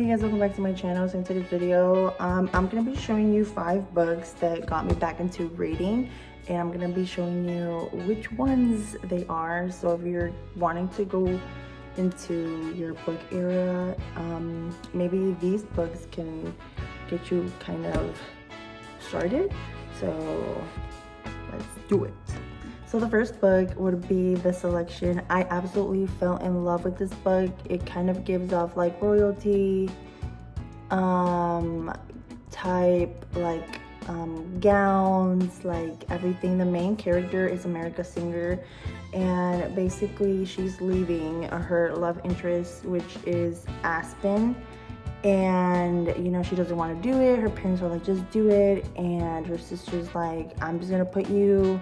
Hey guys, welcome back to my channel. So in today's video, I'm gonna be showing you 5 books that got me back into reading, and I'm gonna be showing you which ones they are. So if you're wanting to go into your book era, maybe these books can get you kind of started. So let's do it. So the first book would be The Selection. I absolutely fell in love with this book. It kind of gives off like royalty type, like gowns, like everything. The main character is America Singer, and basically she's leaving her love interest, which is Aspen. And you know, she doesn't want to do it. Her parents are like, just do it. And her sister's like, I'm just gonna put you,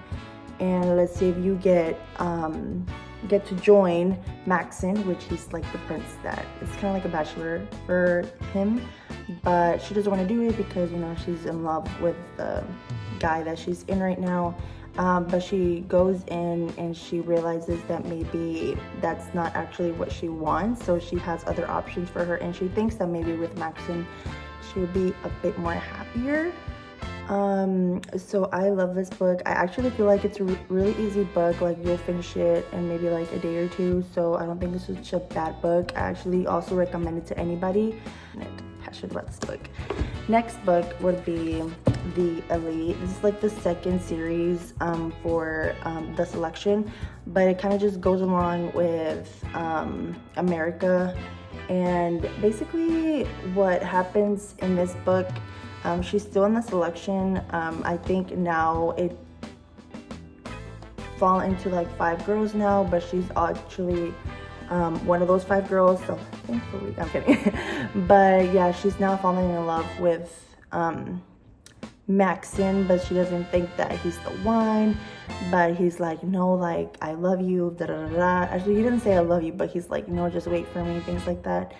and let's see if you get to join Maxon, which he's like the prince that is kind of like a bachelor for him. But she doesn't want to do it because, you know, she's in love with the guy that she's in right now. But she goes in and she realizes that maybe that's not actually what she wants. So she has other options for her, and she thinks that maybe with Maxon she would be a bit more happier. So I love this book. I actually feel like it's a really easy book. Like, you'll finish it in maybe like a day or two. So I don't think this is such a bad book. I actually also recommend it to anybody. I'm passionate about this book. Next book would be The Elite. This is like the second series for The Selection, but it kind of just goes along with America. And basically what happens in this book, she's still in The Selection. I think now it fall into like 5 girls now, but she's actually one of those 5 girls, so thankfully, I'm kidding. But yeah, she's now falling in love with Maxon, but she doesn't think that he's the one. But he's like, no, like, I love you, da da da da. Actually, he didn't say I love you, but he's like, no, just wait for me, things like that.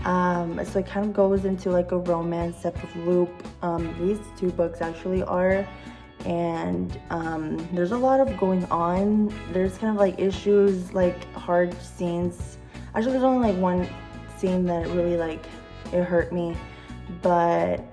So it kind of goes into like a romance type of loop. These 2 books actually are, and there's a lot of going on. There's kind of like issues, like hard scenes. Actually, there's only like one scene that really, like, it hurt me, but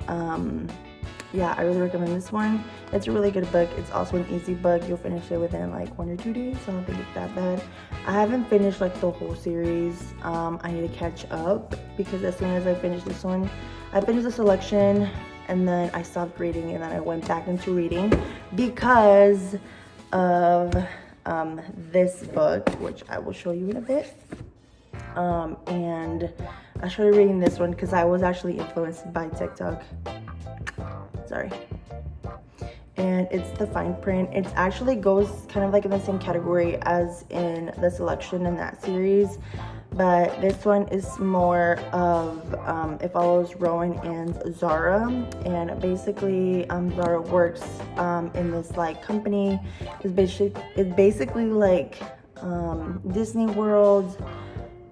yeah, I really recommend this one. It's a really good book. It's also an easy book. You'll finish it within like 1 or 2 days, so I don't think it's that bad. I haven't finished like the whole series. I need to catch up, because as soon as I finish this one, I finished The Selection, and then I stopped reading, and then I went back into reading because of this book, which I will show you in a bit. And I started reading this one because I was actually influenced by TikTok. Sorry. And it's The Fine Print. It actually goes kind of like in the same category as in The Selection in that series, but this one is more of it follows Rowan and Zara. And basically Zara works in this like company. It's basically like Disney World,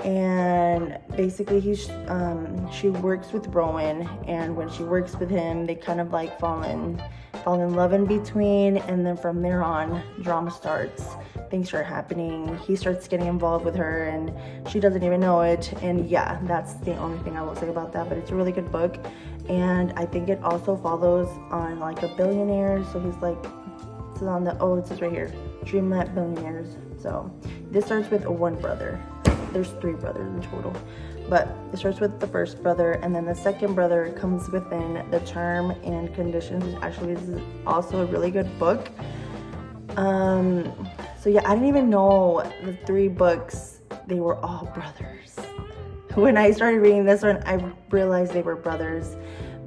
and basically she works with Rowan, and when she works with him, they kind of like fall in love in between, and then from there on, drama starts. Things start happening. He starts getting involved with her, and she doesn't even know it. And yeah, that's the only thing I will say about that. But it's a really good book, and I think it also follows on like a billionaire. So he's like, it's on the it says right here, Dreamland Billionaires. So this starts with 1 brother. There's 3 brothers in total, but it starts with the first brother, and then the second brother comes within the term and conditions, which actually is also a really good book. So yeah, I didn't even know the 3 books, they were all brothers. When I started reading this one, I realized they were brothers.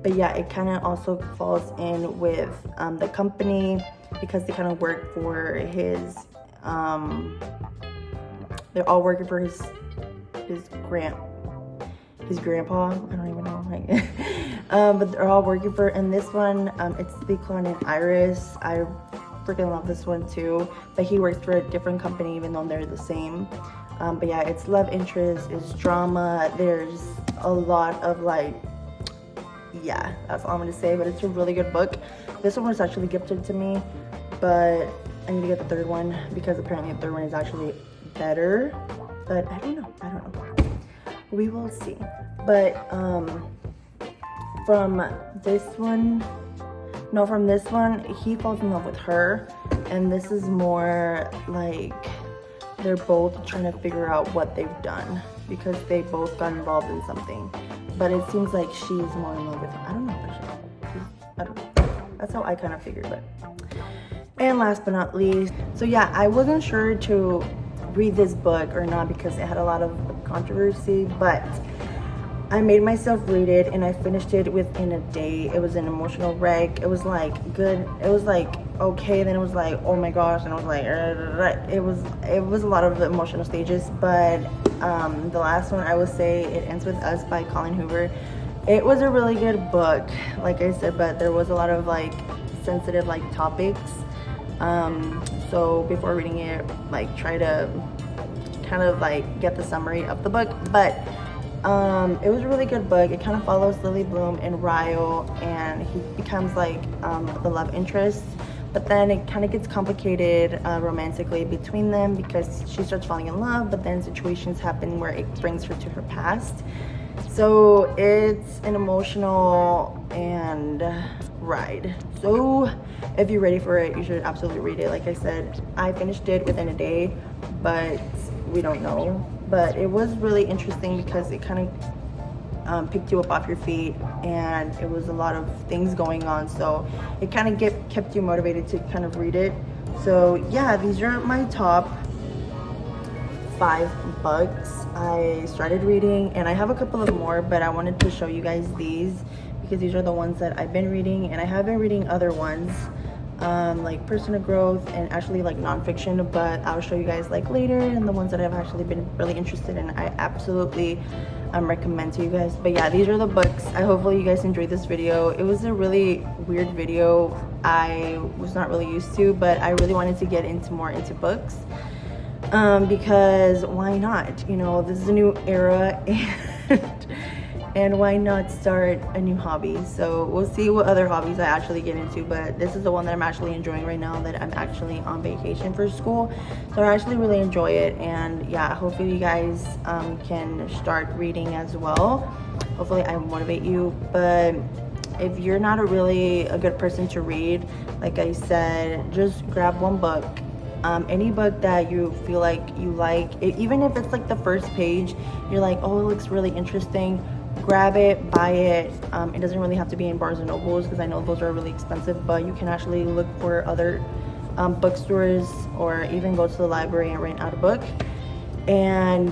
But yeah, it kind of also falls in with the company, because they kind of work for his they're all working for his grandpa. I don't even know, like, but they're all working for. And this one, it's the clone in Iris. I freaking love this one too. But he works for a different company, even though they're the same. But yeah, it's love interest, it's drama. There's a lot of like, yeah, that's all I'm gonna say. But it's a really good book. This one was actually gifted to me, but I need to get the 3rd one because apparently the 3rd one is actually better, but I don't know. we will see. But from this one, no, from this one, he falls in love with her, and this is more like they're both trying to figure out what they've done because they both got involved in something. But it seems like she's more in love with him. I don't know if I don't know. That's how I kind of figured. But and last but not least, so yeah, I wasn't sure to read this book or not because it had a lot of controversy, but I made myself read it and I finished it within a day. It was an emotional wreck. It was like good. It was like okay, then it was like oh my gosh, and I was like it was a lot of emotional stages. But the last one, I would say It Ends With Us by Colin Hoover. It was a really good book, like I said, but there was a lot of like sensitive like topics. So before reading it, like try to kind of like get the summary of the book. But it was a really good book. It kind of follows Lily Bloom and Ryle, and he becomes like the love interest. But then it kind of gets complicated romantically between them because she starts falling in love, but then situations happen where it brings her to her past. So it's an emotional and ride. So if you're ready for it, you should absolutely read it. Like I said, I finished it within a day, but we don't know. But it was really interesting because it kind of picked you up off your feet, and it was a lot of things going on. So it kind of kept you motivated to kind of read it. So yeah, these are my top 5 books I started reading, and I have a couple of more, but I wanted to show you guys these because these are the ones that I've been reading, and I have been reading other ones like personal growth and actually like nonfiction, but I'll show you guys like later, and the ones that I've actually been really interested in, I absolutely recommend to you guys. But yeah, these are the books. Hopefully you guys enjoyed this video. It was a really weird video. I was not really used to, but I really wanted to get more into books. Because why not? You know, this is a new era, and why not start a new hobby? So we'll see what other hobbies I actually get into, but this is the one that I'm actually enjoying right now, that I'm actually on vacation for school. So I actually really enjoy it, and yeah, hopefully you guys can start reading as well. Hopefully I motivate you. But if you're not a good person to read, like I said, just grab one book. Any book that you feel like you like, even if it's like the first page, you're like, oh, it looks really interesting, grab it, buy it. It doesn't really have to be in Barnes and Nobles because I know those are really expensive, but you can actually look for other bookstores, or even go to the library and rent out a book and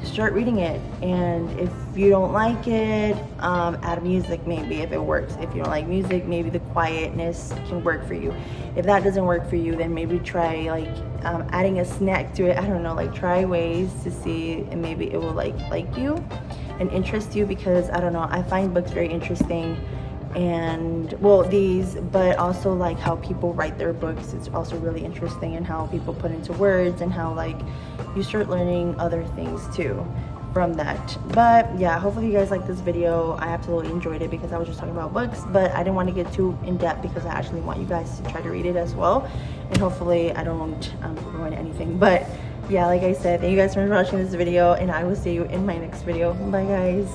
start reading it. And if you don't like it, add music maybe if it works. If you don't like music, maybe the quietness can work for you. If that doesn't work for you, then maybe try like adding a snack to it. I don't know, like try ways to see, and maybe it will like you and interest you, because I don't know, I find books very interesting. And well, these, but also like how people write their books, it's also really interesting, and how people put into words, and how like you start learning other things too from that. But yeah, hopefully you guys like this video. I absolutely enjoyed it because I was just talking about books, but I didn't want to get too in depth because I actually want you guys to try to read it as well, and hopefully I don't ruin anything. But yeah, like I said, thank you guys so much for watching this video, and I will see you in my next video. Bye guys.